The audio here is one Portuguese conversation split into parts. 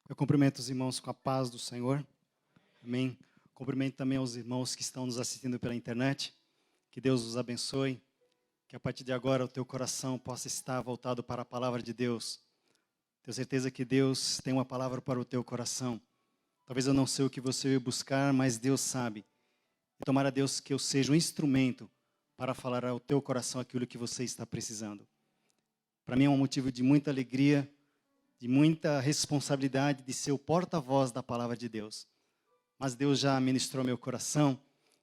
Eu cumprimento os irmãos com a paz do Senhor. Amém. Cumprimento também aos irmãos que estão nos assistindo pela internet. Que Deus os abençoe. Que a partir de agora o teu coração possa estar voltado para a palavra de Deus. Tenho certeza que Deus tem uma palavra para o teu coração. Talvez eu não sei o que você vai buscar, mas Deus sabe. E tomara Deus que eu seja um instrumento para falar ao teu coração aquilo que você está precisando. Para mim é um motivo de muita alegria, de muita responsabilidade de ser o porta-voz da palavra de Deus. Mas Deus já ministrou meu coração,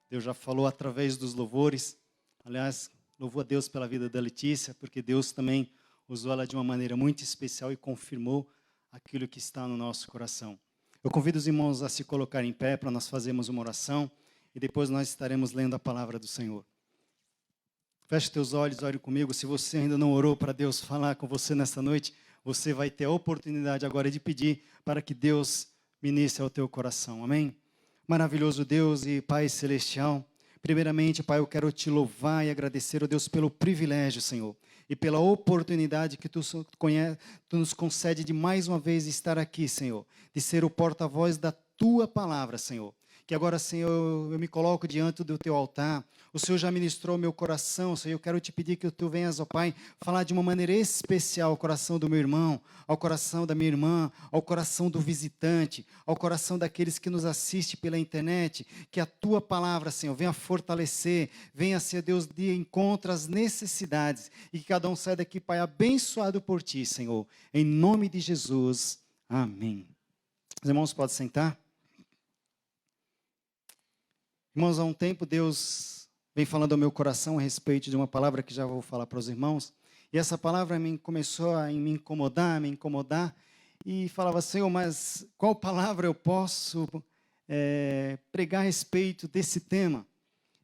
Deus já falou através dos louvores. Aliás, louvo a Deus pela vida da Letícia, porque Deus também usou ela de uma maneira muito especial e confirmou aquilo que está no nosso coração. Eu convido os irmãos a se colocar em pé para nós fazermos uma oração e depois nós estaremos lendo a palavra do Senhor. Feche teus olhos, ore comigo. Se você ainda não orou para Deus falar com você nesta noite, você vai ter a oportunidade agora de pedir para que Deus ministre ao teu coração. Amém? Maravilhoso Deus e Pai Celestial, primeiramente, Pai, eu quero te louvar e agradecer, ó Deus, pelo privilégio, Senhor, e pela oportunidade que tu nos concede de mais uma vez estar aqui, Senhor, de ser o porta-voz da tua palavra, Senhor. Que agora, Senhor, eu me coloco diante do teu altar. O Senhor já ministrou meu coração, Senhor. Eu quero te pedir que tu venhas, ó Pai, falar de uma maneira especial ao coração do meu irmão, ao coração da minha irmã, ao coração do visitante, ao coração daqueles que nos assistem pela internet. Que a tua palavra, Senhor, venha fortalecer, venha, Senhor Deus, de encontro às necessidades. E que cada um saia daqui, Pai, abençoado por ti, Senhor. Em nome de Jesus. Amém. Os irmãos podem sentar? Irmãos, há um tempo Deus vem falando ao meu coração a respeito de uma palavra que já vou falar para os irmãos. E essa palavra começou a me incomodar. E falava, Senhor, mas qual palavra eu posso pregar a respeito desse tema?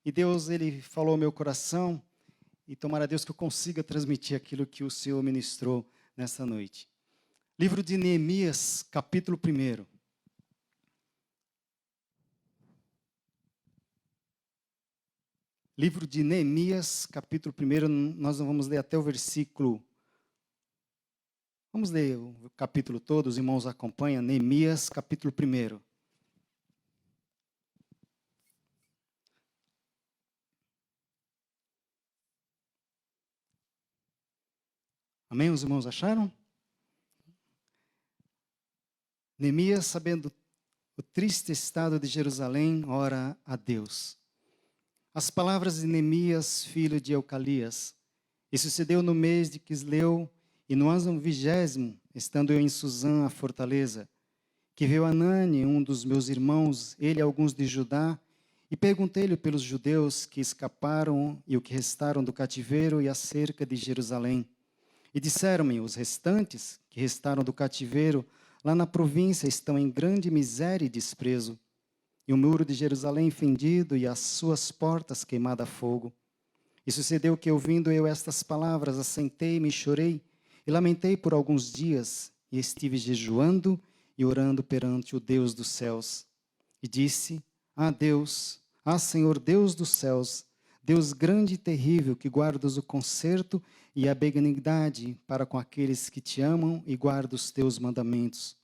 E Deus, Ele falou ao meu coração. E tomara Deus que eu consiga transmitir aquilo que o Senhor ministrou nessa noite. Livro de Neemias, capítulo 1. Livro de Neemias, capítulo 1, nós não vamos ler até o versículo. Vamos ler o capítulo todo, os irmãos acompanham. Neemias, capítulo 1. Amém? Os irmãos acharam? Neemias, sabendo o triste estado de Jerusalém, ora a Deus. As palavras de Neemias, filho de Eucalias. E sucedeu no mês de Quisleu, e no ano 20º, estando eu em Suzã, a fortaleza, que veio Anani, um dos meus irmãos, ele e alguns de Judá, e perguntei-lhe pelos judeus que escaparam e o que restaram do cativeiro e acerca de Jerusalém. E disseram-me, os restantes que restaram do cativeiro, lá na província estão em grande miséria e desprezo. E o muro de Jerusalém fendido e as suas portas queimadas a fogo. E sucedeu que, ouvindo eu estas palavras, assentei-me e chorei, e lamentei por alguns dias, e estive jejuando e orando perante o Deus dos céus. E disse, Deus, Senhor Deus dos céus, Deus grande e terrível, que guardas o conserto e a benignidade para com aqueles que te amam e guardam os teus mandamentos.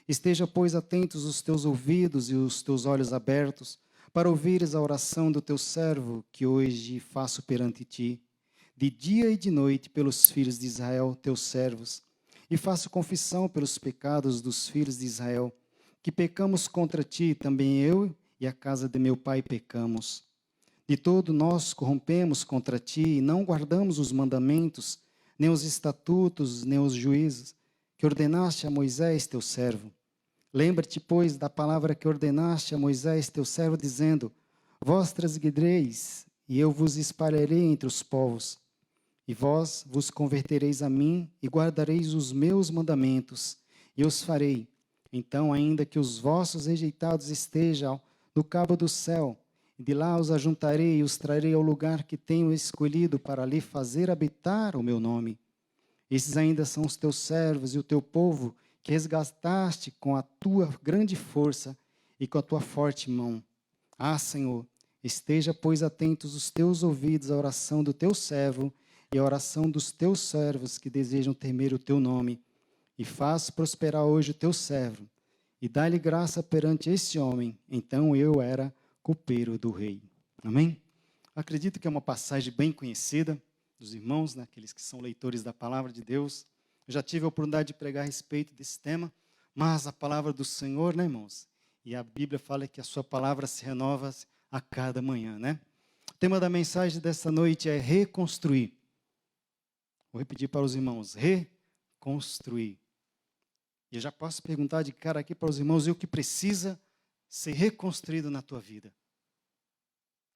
Esteja, pois, atentos os teus ouvidos e os teus olhos abertos, para ouvires a oração do teu servo, que hoje faço perante ti, de dia e de noite pelos filhos de Israel, teus servos, e faço confissão pelos pecados dos filhos de Israel, que pecamos contra ti, também eu e a casa de meu pai pecamos. De todo nós corrompemos contra ti, e não guardamos os mandamentos, nem os estatutos, nem os juízos, que ordenaste a Moisés, teu servo. Lembra-te, pois, da palavra que ordenaste a Moisés, teu servo, dizendo, vós transgredeis, e eu vos espalharei entre os povos. E vós vos convertereis a mim, e guardareis os meus mandamentos, e os farei. Então, ainda que os vossos rejeitados estejam no cabo do céu, e de lá os ajuntarei e os trarei ao lugar que tenho escolhido para ali fazer habitar o meu nome. Esses ainda são os teus servos e o teu povo, que resgataste com a tua grande força e com a tua forte mão. Senhor, esteja, pois, atentos os teus ouvidos à oração do teu servo e à oração dos teus servos que desejam temer o teu nome. E faz prosperar hoje o teu servo, e dá-lhe graça perante esse homem. Então eu era copeiro do rei. Amém? Acredito que é uma passagem bem conhecida dos irmãos, né, aqueles que são leitores da palavra de Deus. Eu já tive a oportunidade de pregar a respeito desse tema, mas a palavra do Senhor, né, irmãos? E a Bíblia fala que a sua palavra se renova a cada manhã, né? O tema da mensagem desta noite é reconstruir. Vou repetir para os irmãos, reconstruir. E eu já posso perguntar de cara aqui para os irmãos, e o que precisa ser reconstruído na tua vida?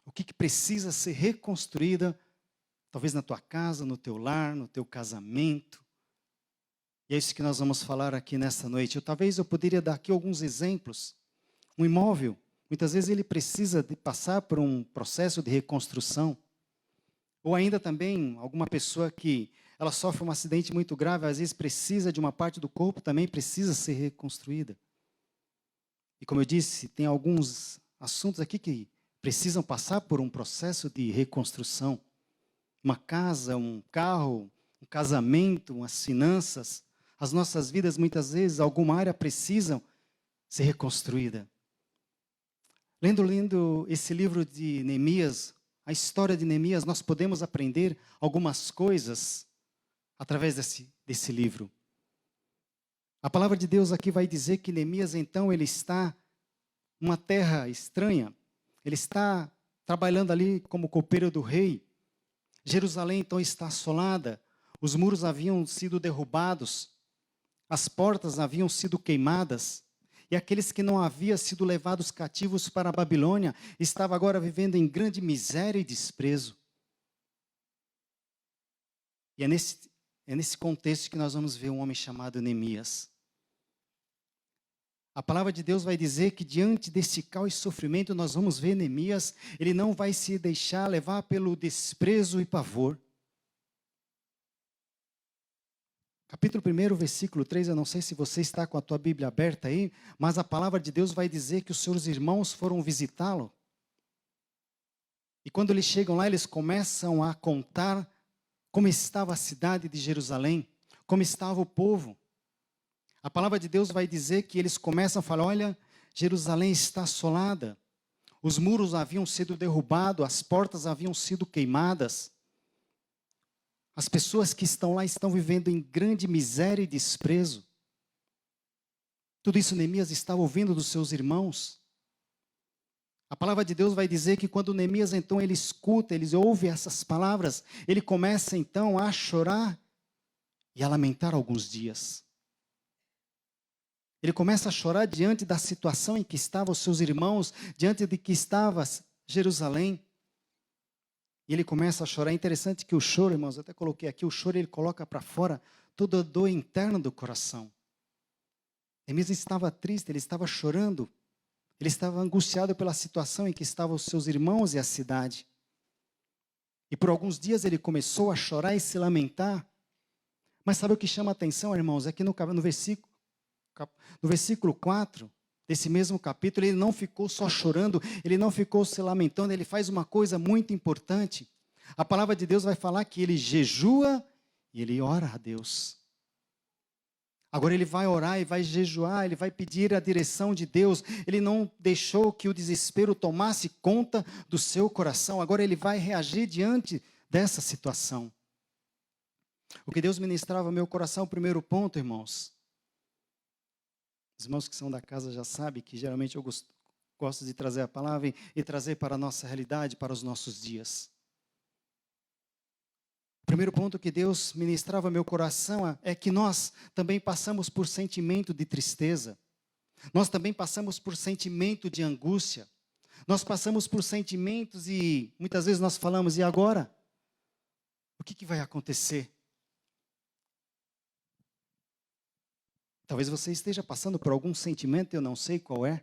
O que precisa ser reconstruído, talvez na tua casa, no teu lar, no teu casamento? E é isso que nós vamos falar aqui nesta noite. Talvez eu poderia dar aqui alguns exemplos. Um imóvel, muitas vezes ele precisa de passar por um processo de reconstrução. Ou ainda também, alguma pessoa que ela sofre um acidente muito grave, às vezes precisa de uma parte do corpo, também precisa ser reconstruída. E como eu disse, tem alguns assuntos aqui que precisam passar por um processo de reconstrução. Uma casa, um carro, um casamento, as finanças, as nossas vidas, muitas vezes, alguma área precisam ser reconstruída. Lendo esse livro de Neemias, a história de Neemias, nós podemos aprender algumas coisas através desse livro. A palavra de Deus aqui vai dizer que Neemias, então, ele está numa terra estranha. Ele está trabalhando ali como copeiro do rei. Jerusalém, então, está assolada. Os muros haviam sido derrubados. As portas haviam sido queimadas. E aqueles que não haviam sido levados cativos para a Babilônia estavam agora vivendo em grande miséria e desprezo. E é nesse contexto que nós vamos ver um homem chamado Neemias. A palavra de Deus vai dizer que diante desse caos e sofrimento nós vamos ver Neemias, ele não vai se deixar levar pelo desprezo e pavor. Capítulo 1, versículo 3, eu não sei se você está com a tua Bíblia aberta aí, mas a palavra de Deus vai dizer que os seus irmãos foram visitá-lo. E quando eles chegam lá, eles começam a contar como estava a cidade de Jerusalém, como estava o povo. A palavra de Deus vai dizer que eles começam a falar, olha, Jerusalém está assolada, os muros haviam sido derrubados, as portas haviam sido queimadas. As pessoas que estão lá estão vivendo em grande miséria e desprezo. Tudo isso Neemias estava ouvindo dos seus irmãos. A palavra de Deus vai dizer que quando Neemias, então, ele escuta, ele ouve essas palavras, ele começa, então, a chorar e a lamentar alguns dias. Ele começa a chorar diante da situação em que estavam os seus irmãos, diante de que estava Jerusalém. E ele começa a chorar. É interessante que o choro, irmãos, eu até coloquei aqui, o choro ele coloca para fora toda a dor interna do coração. Neemias estava triste, ele estava chorando, ele estava angustiado pela situação em que estavam os seus irmãos e a cidade. E por alguns dias ele começou a chorar e se lamentar. Mas sabe o que chama a atenção, irmãos? É que no versículo 4 desse mesmo capítulo, ele não ficou só chorando, ele não ficou se lamentando, ele faz uma coisa muito importante. A palavra de Deus vai falar que ele jejua e ele ora a Deus. Agora ele vai orar e vai jejuar, ele vai pedir a direção de Deus. Ele não deixou que o desespero tomasse conta do seu coração. Agora ele vai reagir diante dessa situação. O que Deus ministrava ao meu coração, o primeiro ponto, irmãos. Os irmãos que são da casa já sabem que geralmente eu gosto de trazer a palavra e trazer para a nossa realidade, para os nossos dias. O primeiro ponto que Deus ministrava ao meu coração é que nós também passamos por sentimento de tristeza. Nós também passamos por sentimento de angústia. Nós passamos por sentimentos e muitas vezes nós falamos, e agora? O que vai acontecer? Talvez você esteja passando por algum sentimento, eu não sei qual é.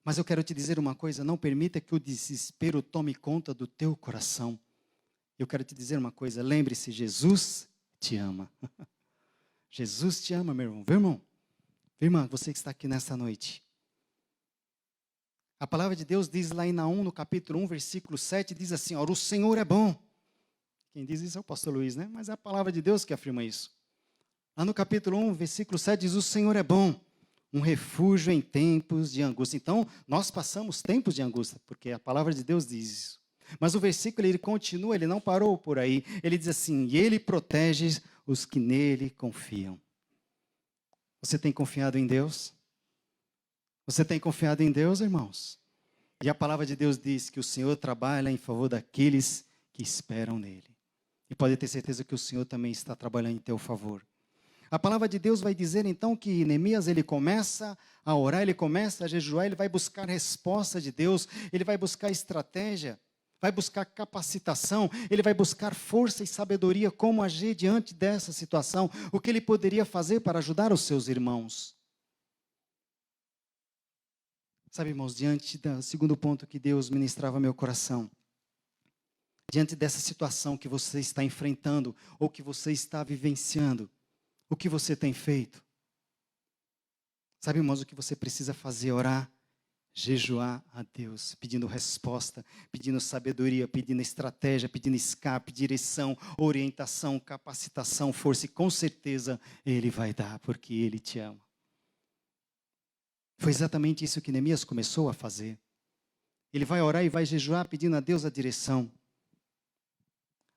Mas eu quero te dizer uma coisa, não permita que o desespero tome conta do teu coração. Eu quero te dizer uma coisa, lembre-se, Jesus te ama. Jesus te ama, meu irmão. Viu, irmão? Irmã, você que está aqui nessa noite. A palavra de Deus diz lá em Naum, no capítulo 1, versículo 7, diz assim, ora, o Senhor é bom. Quem diz isso é o pastor Luiz, né? Mas é a palavra de Deus que afirma isso. Lá no capítulo 1, versículo 7, diz: o Senhor é bom, um refúgio em tempos de angústia. Então, nós passamos tempos de angústia, porque a palavra de Deus diz isso. Mas o versículo, ele continua, ele não parou por aí. Ele diz assim: e ele protege os que nele confiam. Você tem confiado em Deus? Você tem confiado em Deus, irmãos? E a palavra de Deus diz que o Senhor trabalha em favor daqueles que esperam nele. E pode ter certeza que o Senhor também está trabalhando em teu favor. A palavra de Deus vai dizer então que Neemias, ele começa a orar, ele começa a jejuar, ele vai buscar resposta de Deus, ele vai buscar estratégia, vai buscar capacitação, ele vai buscar força e sabedoria como agir diante dessa situação, o que ele poderia fazer para ajudar os seus irmãos. Sabe, irmãos, diante do segundo ponto que Deus ministrava ao meu coração, diante dessa situação que você está enfrentando ou que você está vivenciando, o que você tem feito? Sabe, irmãos, o que você precisa fazer? Orar, jejuar a Deus, pedindo resposta, pedindo sabedoria, pedindo estratégia, pedindo escape, direção, orientação, capacitação, força. E com certeza Ele vai dar, porque Ele te ama. Foi exatamente isso que Neemias começou a fazer. Ele vai orar e vai jejuar pedindo a Deus a direção.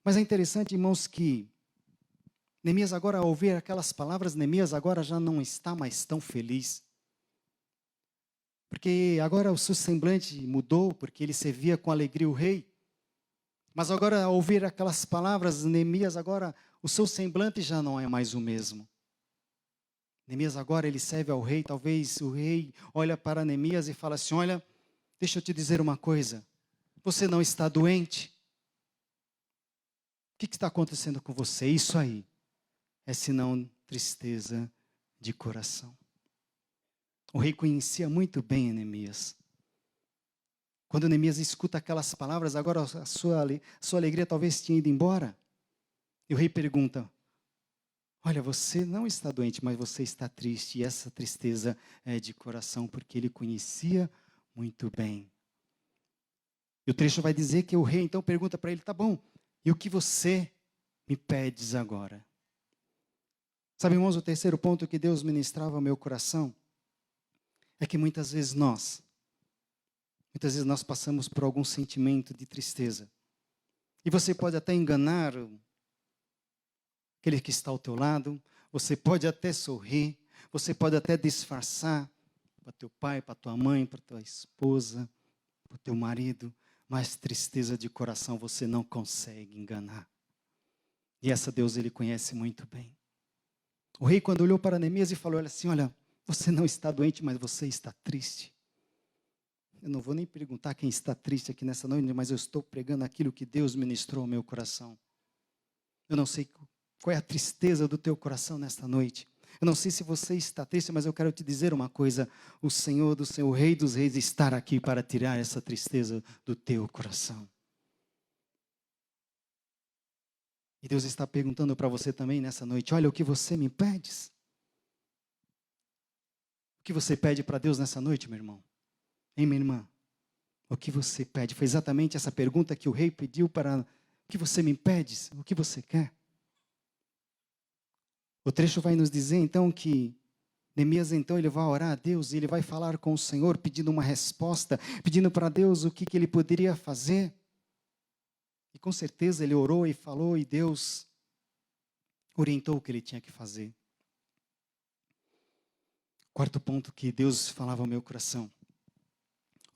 Mas é interessante, irmãos, que Neemias agora, ao ouvir aquelas palavras, Neemias agora já não está mais tão feliz. Porque agora o seu semblante mudou, porque ele servia com alegria o rei. Mas agora, ao ouvir aquelas palavras, Neemias agora, o seu semblante já não é mais o mesmo. Neemias agora, ele serve ao rei, talvez o rei olha para Neemias e fala assim: olha, deixa eu te dizer uma coisa, você não está doente? O que está acontecendo com você? Isso aí é senão tristeza de coração. O rei conhecia muito bem Neemias. Quando Neemias escuta aquelas palavras, agora a sua alegria talvez tinha ido embora. E o rei pergunta: olha, você não está doente, mas você está triste. E essa tristeza é de coração, porque ele conhecia muito bem. E o trecho vai dizer que o rei então pergunta para ele: tá bom, e o que você me pedes agora? Sabe, irmãos, o terceiro ponto que Deus ministrava ao meu coração é que muitas vezes nós passamos por algum sentimento de tristeza. E você pode até enganar aquele que está ao teu lado, você pode até sorrir, você pode até disfarçar para teu pai, para tua mãe, para tua esposa, para o teu marido, mas tristeza de coração você não consegue enganar. E essa Deus, ele conhece muito bem. O rei, quando olhou para Neemias e falou assim: olha, você não está doente, mas você está triste. Eu não vou nem perguntar quem está triste aqui nessa noite, mas eu estou pregando aquilo que Deus ministrou ao meu coração. Eu não sei qual é a tristeza do teu coração nesta noite. Eu não sei se você está triste, mas eu quero te dizer uma coisa: o Senhor do Senhor, o Rei dos Reis, está aqui para tirar essa tristeza do teu coração. E Deus está perguntando para você também nessa noite: olha, o que você me pedes? O que você pede para Deus nessa noite, meu irmão? Hein, minha irmã? O que você pede? Foi exatamente essa pergunta que o rei pediu para: o que você me pedes? O que você quer? O trecho vai nos dizer então que Neemias então ele vai orar a Deus e ele vai falar com o Senhor pedindo uma resposta, pedindo para Deus o que ele poderia fazer. E com certeza ele orou e falou e Deus orientou o que ele tinha que fazer. Quarto ponto que Deus falava ao meu coração: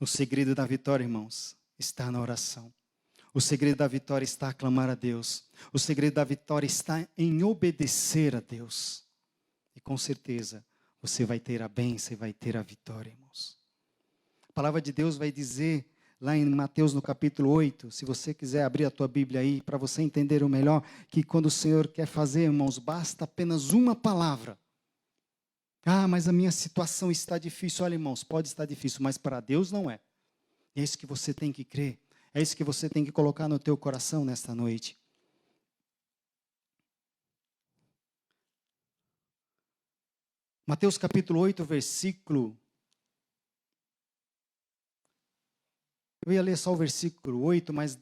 o segredo da vitória, irmãos, está na oração. O segredo da vitória está a clamar a Deus. O segredo da vitória está em obedecer a Deus. E com certeza você vai ter a bênção e vai ter a vitória, irmãos. A palavra de Deus vai dizer lá em Mateus no capítulo 8, se você quiser abrir a tua Bíblia aí, para você entender o melhor, que quando o Senhor quer fazer, irmãos, basta apenas uma palavra. Ah, mas a minha situação está difícil. Olha, irmãos, pode estar difícil, mas para Deus não é. É isso que você tem que crer. É isso que você tem que colocar no teu coração nesta noite. Mateus capítulo 8, versículo... Eu ia ler só o versículo 8, mas...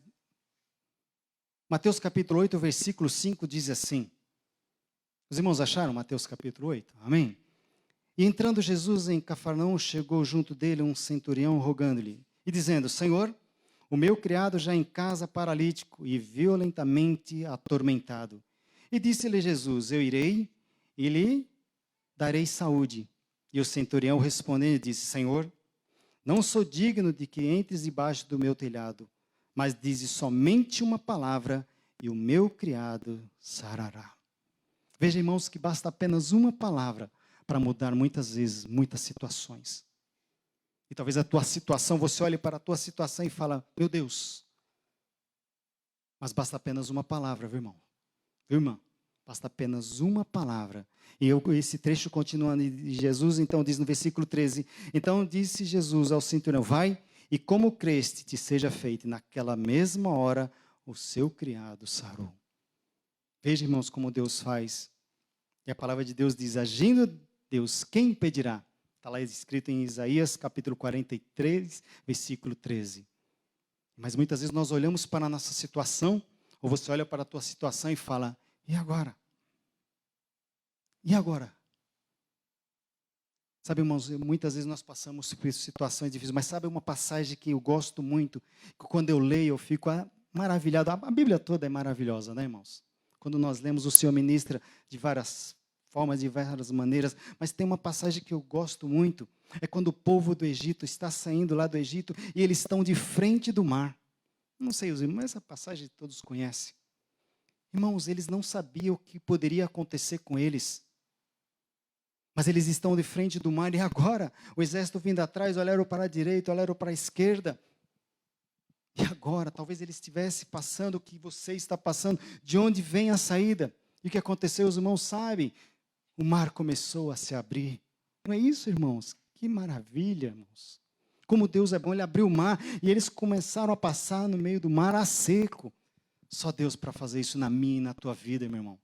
Mateus capítulo 8, versículo 5 diz assim: Os irmãos acharam Mateus capítulo 8? Amém? E entrando Jesus em Cafarnaum, chegou junto dele um centurião rogando-lhe e dizendo: Senhor, o meu criado já em casa paralítico e violentamente atormentado. E disse-lhe Jesus: Eu irei e lhe darei saúde. E o centurião respondendo disse: Senhor, não sou digno de que entres debaixo do meu telhado, mas dize somente uma palavra e o meu criado sarará. Veja, irmãos, que basta apenas uma palavra para mudar muitas vezes, muitas situações. E talvez a tua situação, você olhe para a tua situação e fala: meu Deus. Mas basta apenas uma palavra, viu, irmão? Viu, irmã? Basta apenas uma palavra. E esse trecho continuando, e Jesus então diz no versículo 13: Então disse Jesus ao centurião: Vai, e como creste, te seja feito. E naquela mesma hora, o seu criado sarou. Veja, irmãos, como Deus faz. E a palavra de Deus diz: agindo Deus, quem impedirá? Está lá escrito em Isaías, capítulo 43, versículo 13. Mas muitas vezes nós olhamos para a nossa situação, ou você olha para a tua situação e fala: e agora? E agora? Sabe, irmãos, muitas vezes nós passamos por situações difíceis, mas sabe uma passagem que eu gosto muito, que quando eu leio eu fico maravilhado. A Bíblia toda é maravilhosa, né, irmãos? Quando nós lemos, o Senhor ministra de várias formas, de várias maneiras, mas tem uma passagem que eu gosto muito, é quando o povo do Egito está saindo lá do Egito e eles estão de frente do mar. Não sei, os irmãos, essa passagem todos conhecem. Irmãos, eles não sabiam o que poderia acontecer com eles. Mas eles estão de frente do mar e agora o exército vindo atrás, olharam para a direita, olharam para a esquerda. E agora, talvez ele estivesse passando o que você está passando, de onde vem a saída. E o que aconteceu, os irmãos sabem, o mar começou a se abrir. Não é isso, irmãos? Que maravilha, irmãos. Como Deus é bom, Ele abriu o mar e eles começaram a passar no meio do mar a seco. Só Deus para fazer isso na minha e na tua vida, meu irmão.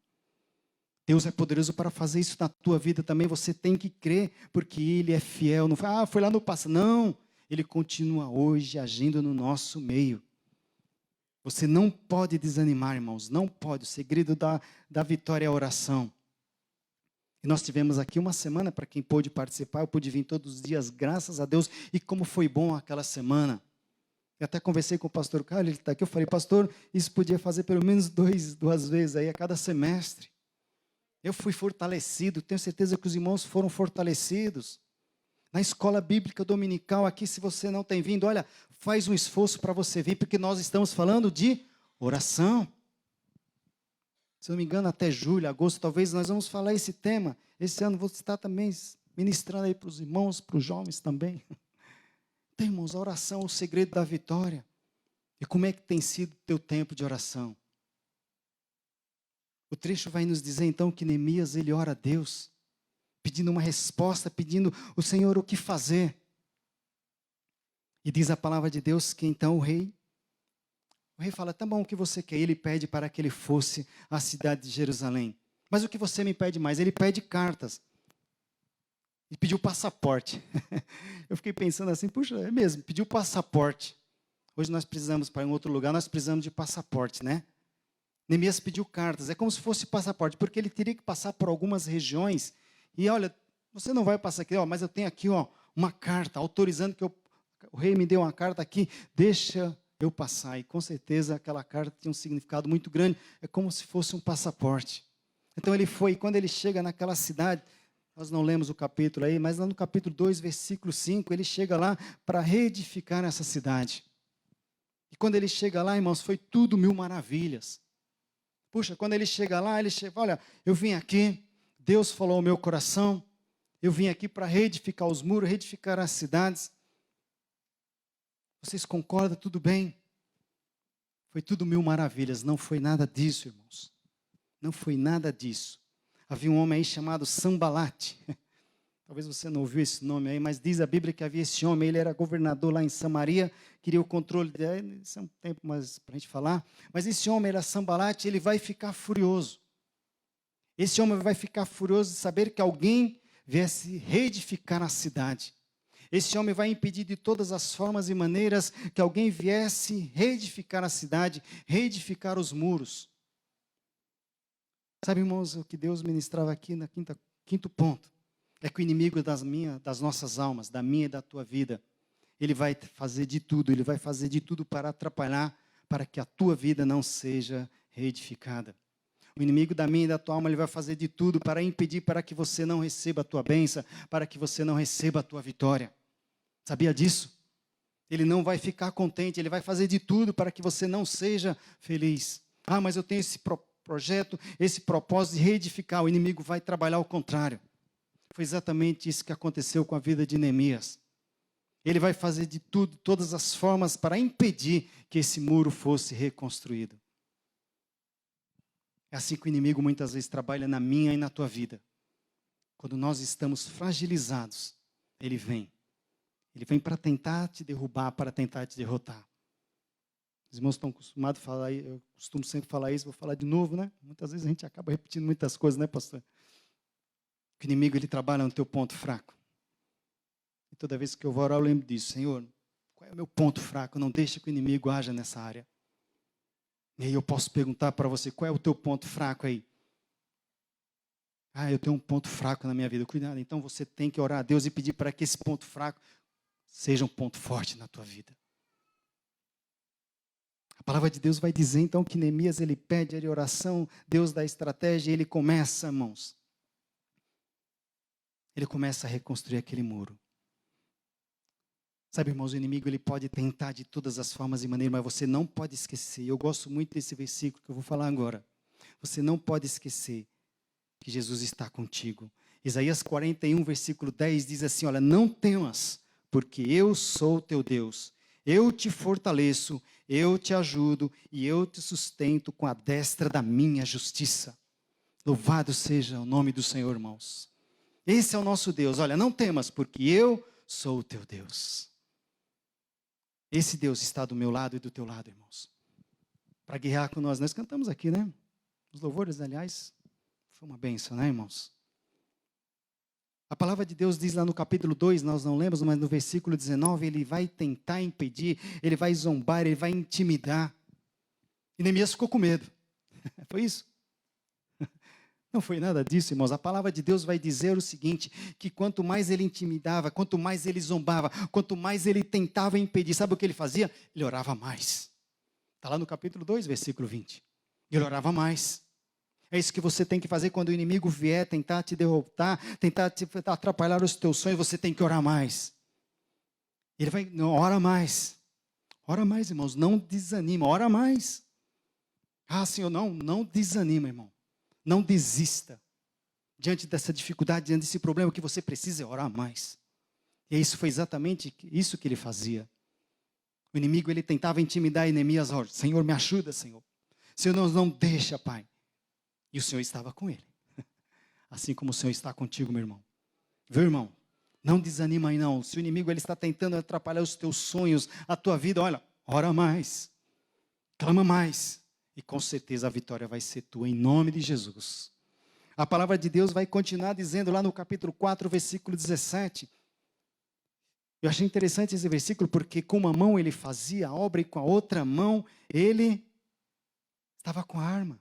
Deus é poderoso para fazer isso na tua vida também. Você tem que crer, porque Ele é fiel. Não foi lá no passado. Não, Ele continua hoje agindo no nosso meio. Você não pode desanimar, irmãos. Não pode. O segredo da vitória é a oração. E nós tivemos aqui uma semana, para quem pôde participar, eu pude vir todos os dias, graças a Deus. E como foi bom aquela semana. Eu até conversei com o pastor Carlos, ele está aqui. Eu falei: pastor, isso podia fazer pelo menos duas vezes aí a cada semestre. Eu fui fortalecido, tenho certeza que os irmãos foram fortalecidos. Na escola bíblica dominical aqui, se você não tem vindo, olha, faz um esforço para você vir, porque nós estamos falando de oração. Se não me engano, até julho, agosto, talvez nós vamos falar esse tema. Esse ano vou estar também ministrando aí para os irmãos, para os jovens também. Então, irmãos, a oração é o segredo da vitória. E como é que tem sido o teu tempo de oração? O trecho vai nos dizer, então, que Neemias, ele ora a Deus, pedindo uma resposta, pedindo o Senhor o que fazer. E diz a palavra de Deus que, então, o rei fala: tá bom, o que você quer? Ele pede para que ele fosse à cidade de Jerusalém. Mas o que você me pede mais? Ele pede cartas. E pediu passaporte. Eu fiquei pensando assim: puxa, é mesmo, pediu passaporte. Hoje nós precisamos, para ir em outro lugar, nós precisamos de passaporte, né? Neemias pediu cartas, é como se fosse passaporte, porque ele teria que passar por algumas regiões. E olha, você não vai passar aqui, mas eu tenho aqui uma carta autorizando que o rei me deu uma carta aqui, deixa eu passar. E com certeza aquela carta tinha um significado muito grande, é como se fosse um passaporte. Então ele foi, e quando ele chega naquela cidade, nós não lemos o capítulo aí, mas lá no capítulo 2, versículo 5, ele chega lá para reedificar essa cidade. E quando ele chega lá, irmãos, foi tudo mil maravilhas. Puxa, quando ele chega lá, olha, eu vim aqui, Deus falou ao meu coração, eu vim aqui para reedificar os muros, reedificar as cidades. Vocês concordam? Tudo bem? Foi tudo mil maravilhas, não foi nada disso, irmãos. Não foi nada disso. Havia um homem aí chamado Sambalate. Talvez você não ouviu esse nome aí, mas diz a Bíblia que havia esse homem, ele era governador lá em Samaria, queria o controle dele, isso é um tempo mais para a gente falar, mas esse homem era Sambalate, ele vai ficar furioso. Esse homem vai ficar furioso de saber que alguém viesse reedificar a cidade. Esse homem vai impedir de todas as formas e maneiras que alguém viesse reedificar a cidade, reedificar os muros. Sabe, irmãos, o que Deus ministrava aqui no quinto ponto, é que o inimigo das nossas almas, da minha e da tua vida, ele vai fazer de tudo, ele vai fazer de tudo para atrapalhar, para que a tua vida não seja reedificada. O inimigo da minha e da tua alma, ele vai fazer de tudo para impedir para que você não receba a tua bênção, para que você não receba a tua vitória. Sabia disso? Ele não vai ficar contente, ele vai fazer de tudo para que você não seja feliz. Ah, mas eu tenho esse projeto, esse propósito de reedificar. O inimigo vai trabalhar ao contrário. Foi exatamente isso que aconteceu com a vida de Neemias. Ele vai fazer de tudo, todas as formas para impedir que esse muro fosse reconstruído. É assim que o inimigo muitas vezes trabalha na minha e na tua vida. Quando nós estamos fragilizados, ele vem. Ele vem para tentar te derrubar, para tentar te derrotar. Os irmãos estão acostumados a falar, eu costumo sempre falar isso, vou falar de novo, né? Muitas vezes a gente acaba repetindo muitas coisas, né, pastor? O inimigo, ele trabalha no teu ponto fraco. E toda vez que eu vou orar, eu lembro disso. Senhor, qual é o meu ponto fraco? Não deixe que o inimigo haja nessa área. E aí eu posso perguntar para você, qual é o teu ponto fraco aí? Ah, eu tenho um ponto fraco na minha vida. Cuidado, então você tem que orar a Deus e pedir para que esse ponto fraco seja um ponto forte na tua vida. A palavra de Deus vai dizer então que Neemias, ele pede a oração, Deus dá estratégia e ele começa, irmãos. Ele começa a reconstruir aquele muro. Sabe, irmãos, o inimigo, ele pode tentar de todas as formas e maneiras, mas você não pode esquecer. Eu gosto muito desse versículo que eu vou falar agora. Você não pode esquecer que Jesus está contigo. Isaías 41, versículo 10 diz assim, olha, não temas, porque eu sou teu Deus. Eu te fortaleço, eu te ajudo e eu te sustento com a destra da minha justiça. Louvado seja o nome do Senhor, irmãos. Esse é o nosso Deus. Olha, não temas, porque eu sou o teu Deus. Esse Deus está do meu lado e do teu lado, irmãos. Para guerrear com nós. Nós cantamos aqui, né? Os louvores, aliás, foi uma bênção, né, irmãos? A palavra de Deus diz lá no capítulo 2, nós não lemos, mas no versículo 19, ele vai tentar impedir, ele vai zombar, ele vai intimidar. E Neemias ficou com medo. Foi isso? Não foi nada disso, irmãos. A palavra de Deus vai dizer o seguinte, que quanto mais ele intimidava, quanto mais ele zombava, quanto mais ele tentava impedir, sabe o que ele fazia? Ele orava mais. Está lá no capítulo 2, versículo 20. Ele orava mais. É isso que você tem que fazer quando o inimigo vier tentar te derrotar, tentar te atrapalhar os teus sonhos, você tem que orar mais. Ele vai, não, ora mais. Ora mais, irmãos, não desanima, ora mais. Ah, Senhor, não desanima, irmão. Não desista. Diante dessa dificuldade, diante desse problema, o que você precisa é orar mais. E isso foi exatamente isso que ele fazia. O inimigo, ele tentava intimidar Neemias. Senhor, me ajuda, Senhor. Senhor, não deixa, Pai. E o Senhor estava com ele. Assim como o Senhor está contigo, meu irmão. Viu, irmão? Não desanima aí, não. Se o inimigo, ele está tentando atrapalhar os teus sonhos, a tua vida, olha, ora mais. Clama mais. E com certeza a vitória vai ser tua, em nome de Jesus. A palavra de Deus vai continuar dizendo lá no capítulo 4, versículo 17. Eu achei interessante esse versículo, porque com uma mão ele fazia a obra e com a outra mão ele estava com a arma.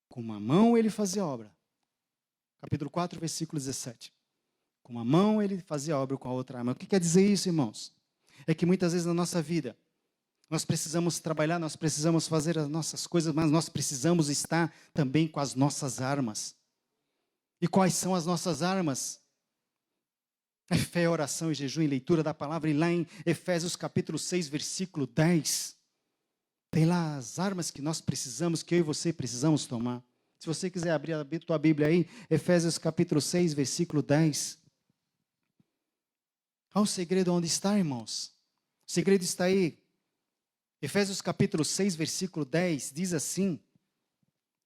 Com uma mão ele fazia a obra. Capítulo 4, versículo 17. Com uma mão ele fazia a obra com a outra arma. O que quer dizer isso, irmãos? É que muitas vezes na nossa vida, nós precisamos trabalhar, nós precisamos fazer as nossas coisas, mas nós precisamos estar também com as nossas armas. E quais são as nossas armas? É fé, oração e jejum e leitura da palavra. E lá em Efésios capítulo 6, versículo 10, tem lá as armas que nós precisamos, que eu e você precisamos tomar. Se você quiser abrir a tua Bíblia aí, Efésios capítulo 6, versículo 10. Olha o segredo onde está, irmãos. O segredo está aí. Efésios capítulo 6, versículo 10, diz assim: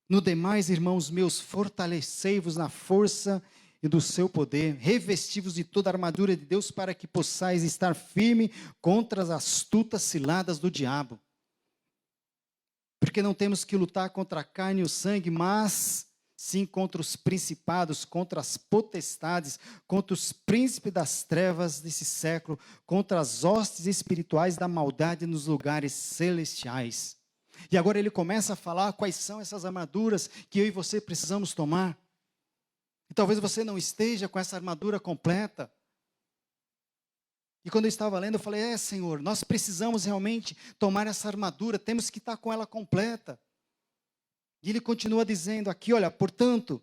no demais, irmãos meus, fortalecei-vos na força e do seu poder, revesti-vos de toda a armadura de Deus, para que possais estar firme contra as astutas ciladas do diabo. Porque não temos que lutar contra a carne e o sangue, mas sim contra os principados, contra as potestades, contra os príncipes das trevas desse século, contra as hostes espirituais da maldade nos lugares celestiais. E agora ele começa a falar quais são essas armaduras que eu e você precisamos tomar. E talvez você não esteja com essa armadura completa. E quando eu estava lendo, eu falei, Senhor, nós precisamos realmente tomar essa armadura, temos que estar com ela completa. E ele continua dizendo aqui, olha, portanto,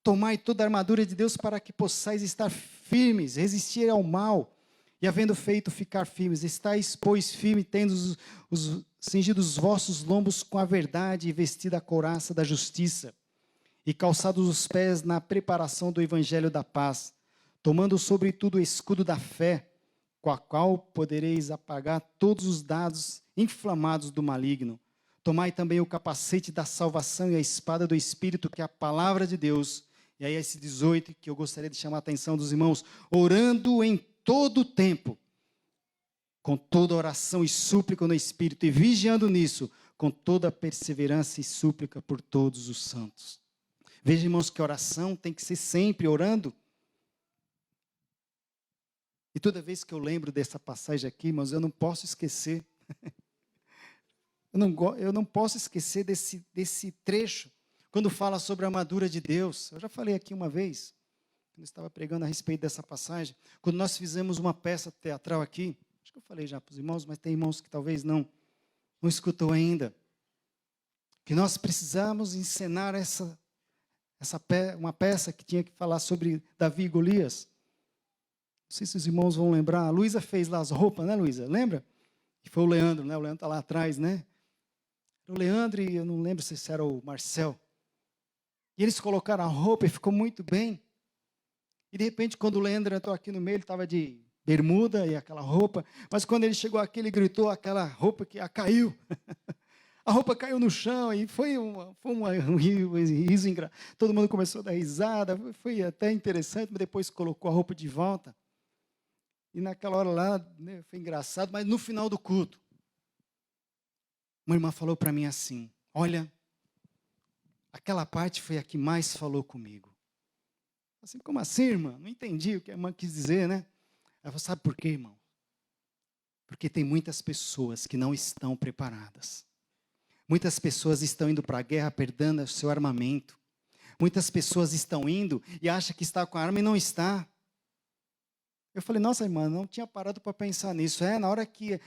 tomai toda a armadura de Deus para que possais estar firmes, resistir ao mal, e havendo feito ficar firmes, estáis, pois, firmes, tendo cingido os vossos lombos com a verdade e vestida a couraça da justiça, e calçados os pés na preparação do evangelho da paz, tomando sobretudo o escudo da fé, com a qual podereis apagar todos os dados inflamados do maligno. Tomai também o capacete da salvação e a espada do Espírito, que é a palavra de Deus. E aí esse 18, que eu gostaria de chamar a atenção dos irmãos, orando em todo o tempo, com toda oração e súplica no Espírito, e vigiando nisso, com toda perseverança e súplica por todos os santos. Veja, irmãos, que a oração tem que ser sempre orando. E toda vez que eu lembro dessa passagem aqui, irmãos, eu não posso esquecer. Eu não posso esquecer desse trecho, quando fala sobre a armadura de Deus. Eu já falei aqui uma vez, quando eu estava pregando a respeito dessa passagem, quando nós fizemos uma peça teatral aqui, acho que eu falei já para os irmãos, mas tem irmãos que talvez não escutou ainda, que nós precisamos encenar uma peça que tinha que falar sobre Davi e Golias. Não sei se os irmãos vão lembrar. A Luísa fez lá as roupas, né, Luísa? Lembra? E foi o Leandro, né? O Leandro está lá atrás, né? O Leandro e eu não lembro se era o Marcel. E eles colocaram a roupa e ficou muito bem. E de repente, quando o Leandro entrou aqui no meio, ele estava de bermuda e aquela roupa. Mas quando ele chegou aqui, ele gritou aquela roupa que caiu. A roupa caiu no chão e foi um riso engraçado. Todo mundo começou a dar risada. Foi até interessante, mas depois colocou a roupa de volta. E naquela hora lá, né, foi engraçado, mas no final do culto, uma irmã falou para mim assim, olha, aquela parte foi a que mais falou comigo. Assim, como assim, irmã? Não entendi o que a irmã quis dizer, né? Ela falou, sabe por quê, irmão? Porque tem muitas pessoas que não estão preparadas. Muitas pessoas estão indo para a guerra perdendo o seu armamento. Muitas pessoas estão indo e acham que está com a arma e não está. Eu falei, nossa, irmã, não tinha parado para pensar nisso. Na hora que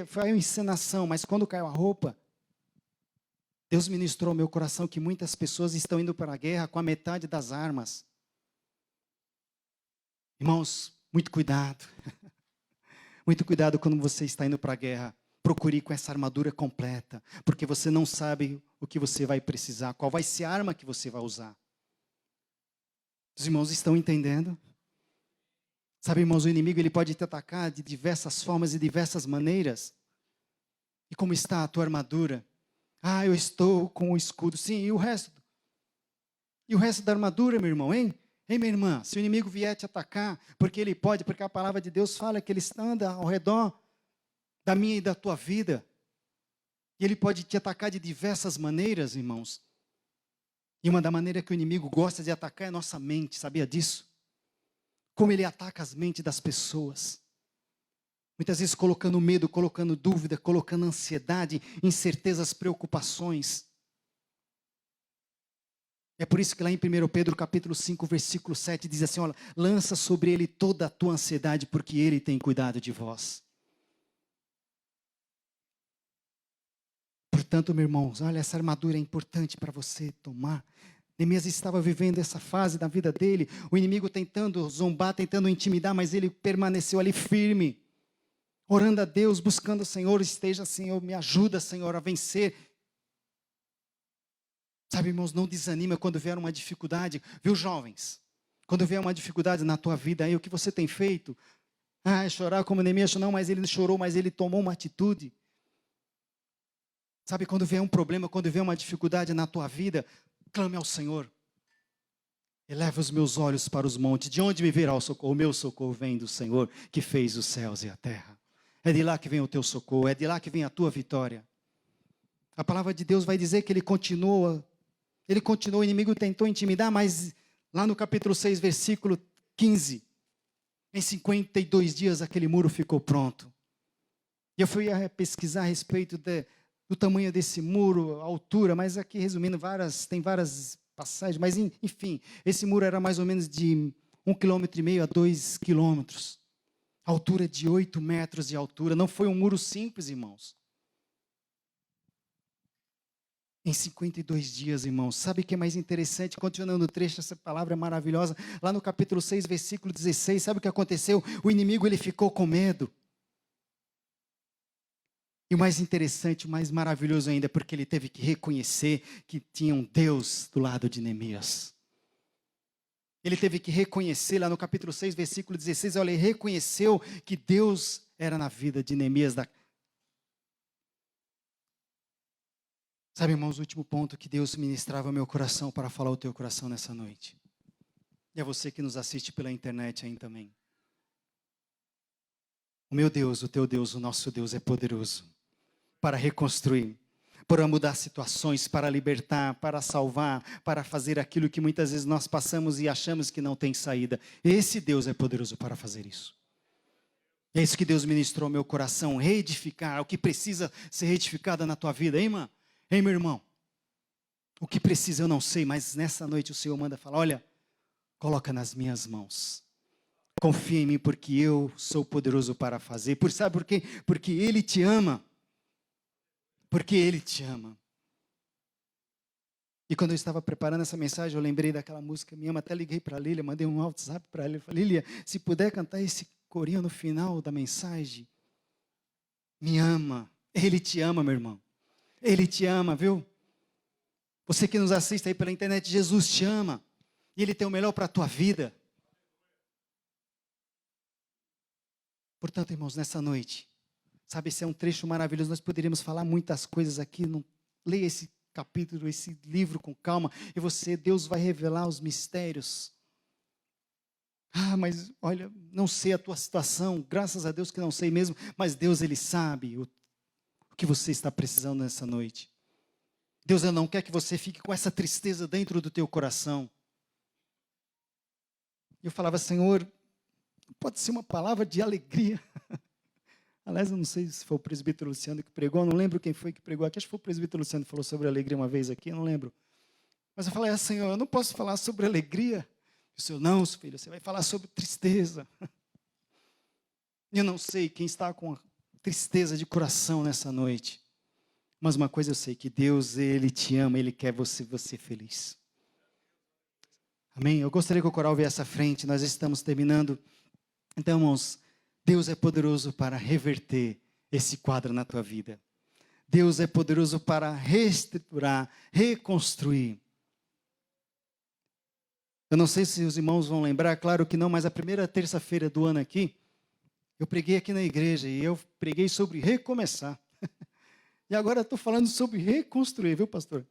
foi uma encenação, mas quando caiu a roupa, Deus ministrou ao meu coração que muitas pessoas estão indo para a guerra com a metade das armas. Irmãos, muito cuidado. Muito cuidado quando você está indo para a guerra. Procure ir com essa armadura completa, porque você não sabe o que você vai precisar, qual vai ser a arma que você vai usar. Os irmãos estão entendendo? Sabe, irmãos, o inimigo ele pode te atacar de diversas formas e diversas maneiras. E como está a tua armadura? Eu estou com o escudo. Sim, e o resto? E o resto da armadura, meu irmão, hein? Hein, minha irmã? Se o inimigo vier te atacar, porque ele pode, porque a palavra de Deus fala que ele anda ao redor da minha e da tua vida. E ele pode te atacar de diversas maneiras, irmãos. E uma da maneira que o inimigo gosta de atacar é a nossa mente, sabia disso? Como ele ataca as mentes das pessoas. Muitas vezes colocando medo, colocando dúvida, colocando ansiedade, incertezas, preocupações. É por isso que lá em 1 Pedro capítulo 5, versículo 7, diz assim, olha, lança sobre ele toda a tua ansiedade, porque ele tem cuidado de vós. Portanto, meus irmãos, olha, essa armadura é importante para você tomar. Neemias estava vivendo essa fase da vida dele, o inimigo tentando zombar, tentando intimidar, mas ele permaneceu ali firme, orando a Deus, buscando o Senhor, esteja, Senhor, me ajuda, Senhor, a vencer. Sabe, irmãos, não desanima quando vier uma dificuldade, viu, jovens? Quando vier uma dificuldade na tua vida aí, o que você tem feito? É chorar como Neemias, não, mas ele não chorou, mas ele tomou uma atitude. Sabe, quando vier um problema, quando vier uma dificuldade na tua vida, clame ao Senhor. Eleva os meus olhos para os montes. De onde me virá o socorro? O meu socorro vem do Senhor, que fez os céus e a terra. É de lá que vem o teu socorro, é de lá que vem a tua vitória. A palavra de Deus vai dizer que ele continuou, o inimigo tentou intimidar, mas lá no capítulo 6, versículo 15, em 52 dias aquele muro ficou pronto. E eu fui pesquisar a respeito do tamanho desse muro, a altura, mas aqui resumindo, tem várias passagens, mas enfim, esse muro era mais ou menos de 1,5 km a 2 km. Altura de 8 metros de altura. Não foi um muro simples, irmãos. Em 52 dias, irmãos. Sabe o que é mais interessante? Continuando o trecho, essa palavra é maravilhosa. Lá no capítulo 6, versículo 16, sabe o que aconteceu? O inimigo, ele ficou com medo. E o mais interessante, o mais maravilhoso ainda, porque ele teve que reconhecer que tinha um Deus do lado de Neemias. Ele teve que reconhecer, lá no capítulo 6, versículo 16, olha, ele reconheceu que Deus era na vida de Neemias. Sabe, irmãos, o último ponto que Deus ministrava ao meu coração para falar ao teu coração nessa noite. E é você que nos assiste pela internet aí também. O meu Deus, o teu Deus, o nosso Deus é poderoso para reconstruir, para mudar situações, para libertar, para salvar, para fazer aquilo que muitas vezes nós passamos e achamos que não tem saída. Esse Deus é poderoso para fazer isso. É isso que Deus ministrou ao meu coração, reedificar o que precisa ser reedificado na tua vida, hein, irmã? Ei, meu irmão, o que precisa eu não sei, mas nessa noite o Senhor manda falar, olha, coloca nas minhas mãos. Confia em mim porque eu sou poderoso para fazer. Sabe por quê? Porque Ele te ama. Porque Ele te ama. E quando eu estava preparando essa mensagem, eu lembrei daquela música minha, até liguei para a Lília, mandei um WhatsApp para ela, falei, Lília, se puder cantar esse corinho no final da mensagem, me ama. Ele te ama, meu irmão. Ele te ama, viu? Você que nos assiste aí pela internet, Jesus te ama. E Ele tem o melhor para a tua vida. Portanto, irmãos, nessa noite, sabe, esse é um trecho maravilhoso. Nós poderíamos falar muitas coisas aqui. Leia esse capítulo, esse livro com calma. E Deus vai revelar os mistérios. Ah, mas olha, não sei a tua situação. Graças a Deus que não sei mesmo. Mas Deus, Ele sabe o que você está precisando nessa noite. Deus não quer que você fique com essa tristeza dentro do teu coração. Eu falava, Senhor, pode ser uma palavra de alegria. Aliás, eu não sei se foi o presbítero Luciano que pregou, não lembro quem foi que pregou aqui, acho que foi o presbítero Luciano que falou sobre alegria uma vez aqui, eu não lembro. Mas eu falei, Senhor, eu não posso falar sobre alegria. E o Senhor, não, filho, você vai falar sobre tristeza. Eu não sei quem está com tristeza de coração nessa noite. Mas uma coisa eu sei, que Deus, Ele te ama, Ele quer você feliz. Amém? Eu gostaria que o coral viesse à frente, nós estamos terminando. Então, irmãos, Deus é poderoso para reverter esse quadro na tua vida. Deus é poderoso para reestruturar, reconstruir. Eu não sei se os irmãos vão lembrar, claro que não, mas a primeira terça-feira do ano aqui, eu preguei aqui na igreja e eu preguei sobre recomeçar. E agora estou falando sobre reconstruir, viu, pastor?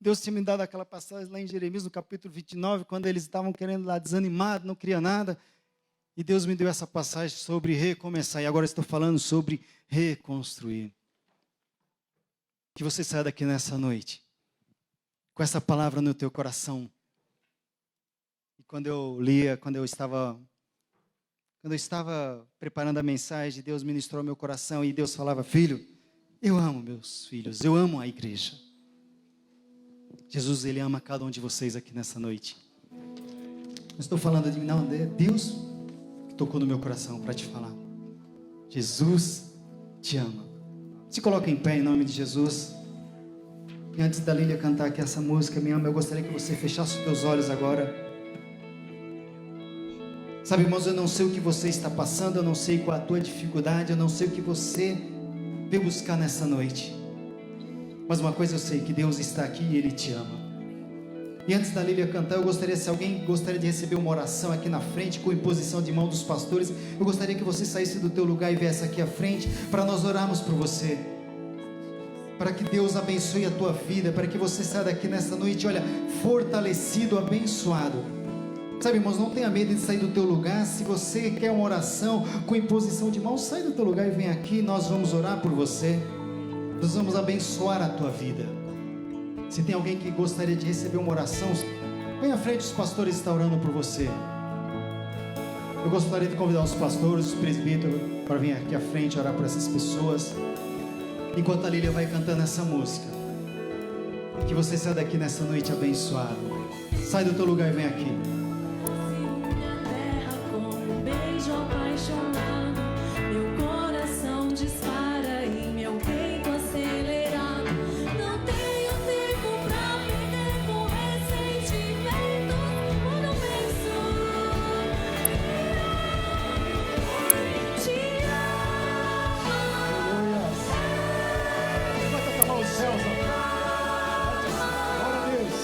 Deus tinha me dado aquela passagem lá em Jeremias, no capítulo 29, quando eles estavam querendo lá desanimado, não queria nada. E Deus me deu essa passagem sobre recomeçar. E agora estou falando sobre reconstruir. Que você saia daqui nessa noite com essa palavra no teu coração. E quando eu estava preparando a mensagem, Deus ministrou ao meu coração e Deus falava, filho, eu amo meus filhos, eu amo a igreja. Jesus, Ele ama cada um de vocês aqui nessa noite. Não estou falando de mim, não, é Deus que tocou no meu coração para te falar. Jesus te ama. Se coloca em pé em nome de Jesus. E antes da Lília cantar aqui essa música, me ama, eu gostaria que você fechasse os teus olhos agora. Sabe, irmãos, eu não sei o que você está passando, eu não sei qual a tua dificuldade, eu não sei o que você veio buscar nessa noite. Mas uma coisa eu sei, que Deus está aqui e Ele te ama. E antes da Lília cantar, eu gostaria, se alguém gostaria de receber uma oração aqui na frente, com imposição de mão dos pastores, eu gostaria que você saísse do teu lugar e viesse aqui à frente, para nós orarmos por você. Para que Deus abençoe a tua vida, para que você saia daqui nessa noite, olha, fortalecido, abençoado. Sabe, irmãos, não tenha medo de sair do teu lugar. Se você quer uma oração com imposição de mãos, sai do teu lugar e vem aqui, nós vamos orar por você. Nós vamos abençoar a tua vida. Se tem alguém que gostaria de receber uma oração, vem à frente, os pastores estão orando por você. Eu gostaria de convidar os pastores, os presbíteros, para vir aqui à frente orar por essas pessoas. enquanto a Lília vai cantando essa música, que você saia daqui nessa noite abençoado. Sai do teu lugar e vem aqui. Minha terra como um beijo apaixonado, meu coração dispara e meu peito acelerado. Não tenho tempo pra perder com ressentimento. Quando eu penso te amo. Levanta a mão aos céus, ó. Glória a Deus.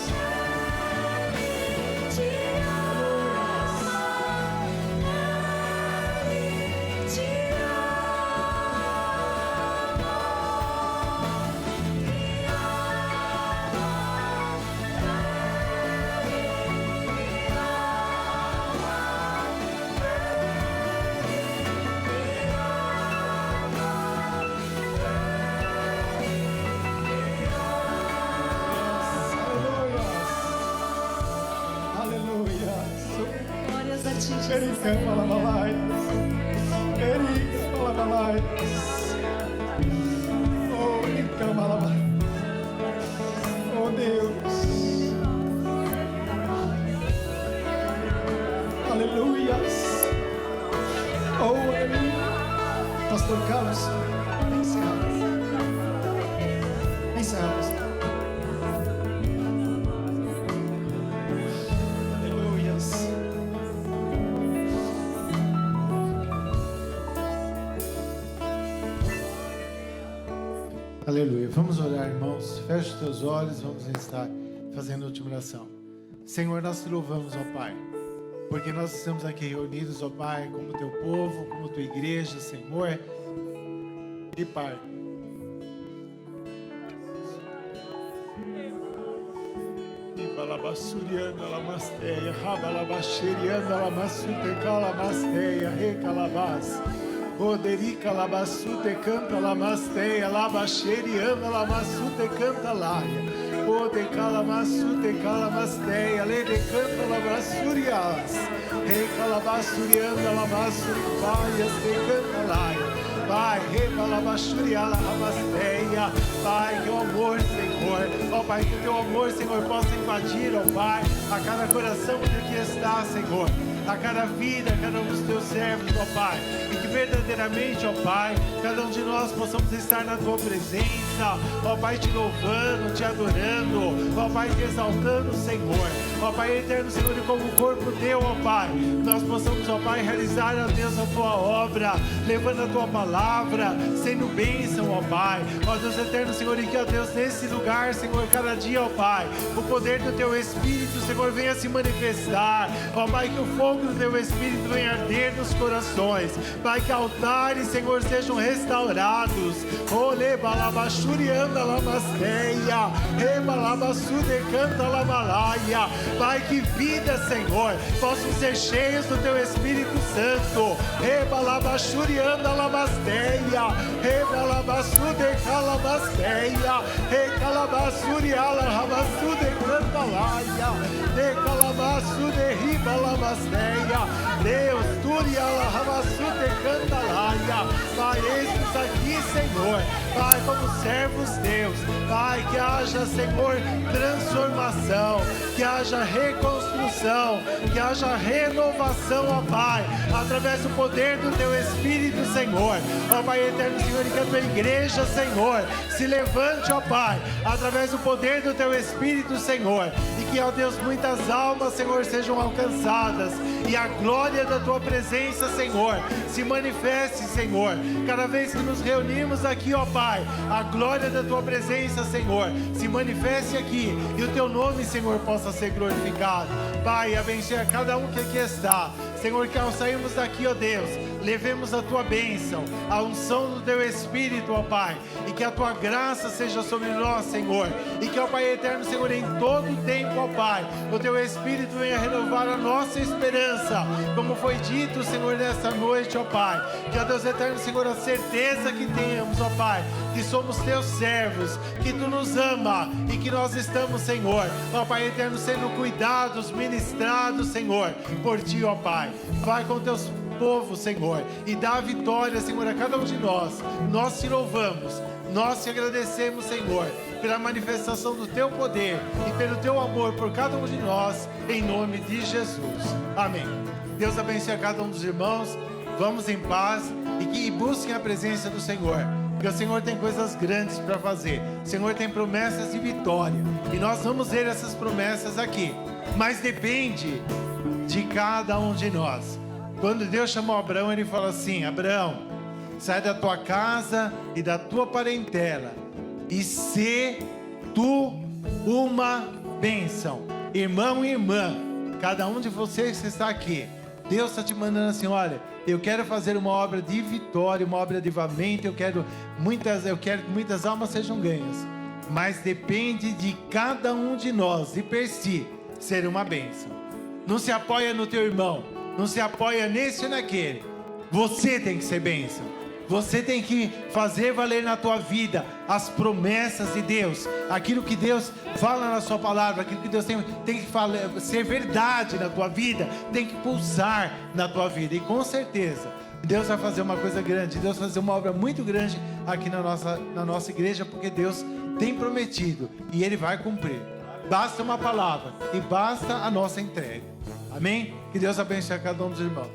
Glórias a ti, Jesus. Erika, fala Erika, fala Oh, Erika, fala Oh, Deus. Aleluia. Oh, aleluia. Pastor Carlos, vem encerrar. Vem encerrar, pastor. Aleluia. Vamos orar, irmãos. Feche os teus olhos, vamos estar fazendo a última oração. Senhor, nós te louvamos, ó Pai, porque nós estamos aqui reunidos, ó Pai, como teu povo, como tua igreja, Senhor. E Pai, Balabasuriana lamasteia, rabalabacheriana lamassuteca lamasteia, recalabás. Roderica labassute canta lamasteia, labacheriana lamassute canta laia. Odeca lamassute calamasteia, lede canta lamassurias. Recalabassuriana lamassurias, de canta laia. Pai, rebalabachuriala lamasteia. Pai, que o amor, Senhor, ó Pai, que o teu amor, Senhor, possa invadir, ó Pai, a cada coração que aqui está, Senhor, a cada vida, a cada um dos teus servos, ó Pai, e que verdadeiramente, ó Pai, cada um de nós possamos estar na tua presença, ó Pai, te louvando, te adorando, ó Pai, te exaltando, Senhor, ó Pai eterno, Senhor, e como corpo teu, ó Pai, nós possamos, ó Pai, realizar, ó Deus, a tua obra, levando a tua palavra, sendo bênção, ó Pai, ó Deus eterno, Senhor, e que, ó Deus, nesse lugar, Senhor, cada dia, ó Pai, o poder do teu Espírito, Senhor, venha se manifestar, ó Pai, que o fogo do teu Espírito venha arder nos corações, Pai, que altares, Senhor, sejam restaurados, ole balabachurianda lamasteia, rebalabassude canta lamalaia, Pai, que vida, Senhor, possam ser cheios do teu Espírito Santo, rebalabachurianda lamasteia, rebalabassude calamasteia, recalabassuriala ramassude canta laia, decalabassude ribalamasteia, Deus, turiala ramassude canta laia, Pai, eis-nos aqui, Senhor, Pai, como servos teus, Pai, que haja, Senhor, transformação, que haja reconstrução, que haja renovação, ó Pai, através do poder do teu Espírito, Senhor, ó Pai eterno, Senhor, e que a tua igreja, Senhor, se levante, ó Pai, através do poder do teu Espírito, Senhor, e que, ó Deus, muitas almas, Senhor, sejam alcançadas, e a glória da tua presença, Senhor, se manifeste, Senhor, cada vez que nos reunimos aqui, ó Pai, a glória da tua presença, Senhor, se manifeste aqui, e o teu nome, Senhor, possa ser glorificado. Pai, abençoe a cada um que aqui está, Senhor, que ao sairmos daqui, ó Deus, levemos a tua bênção, a unção do teu Espírito, ó Pai, e que a tua graça seja sobre nós, Senhor, e que, ó Pai eterno, Senhor, em todo o tempo, ó Pai, o teu Espírito venha renovar a nossa esperança, como foi dito, Senhor, nessa noite, ó Pai, que, ó Deus eterno, Senhor, a certeza que temos, ó Pai, que somos teus servos, que tu nos ama e que nós estamos, Senhor, ó Pai eterno, sendo cuidados, ministrados, Senhor, por ti, ó Pai. Vai com teus povo, Senhor, e dá a vitória, Senhor, a cada um de nós. Nós te louvamos, nós te agradecemos, Senhor, pela manifestação do teu poder e pelo teu amor por cada um de nós, em nome de Jesus. Amém. Deus abençoe a cada um dos irmãos. Vamos em paz e que busquem a presença do Senhor, porque o Senhor tem coisas grandes para fazer. O Senhor tem promessas de vitória e nós vamos ver essas promessas aqui, mas depende de cada um de nós. Quando Deus chamou Abraão, ele falou assim: Abraão, sai da tua casa e da tua parentela e sê tu uma bênção. Irmão e irmã, cada um de vocês que está aqui, Deus está te mandando assim: olha, eu quero fazer uma obra de vitória, uma obra de avivamento, eu quero que muitas almas sejam ganhas, mas depende de cada um de nós, de per si, ser uma bênção. Não se apoia no teu irmão, não se apoia nesse ou naquele. Você tem que ser bênção. Você tem que fazer valer na tua vida as promessas de Deus, aquilo que Deus fala na sua palavra, aquilo que Deus tem que ser verdade na tua vida, tem que pulsar na tua vida. E com certeza, Deus vai fazer uma coisa grande, Deus vai fazer uma obra muito grande aqui na nossa igreja, porque Deus tem prometido e Ele vai cumprir. Basta uma palavra e basta a nossa entrega. Amém? Que Deus abençoe a cada um dos irmãos.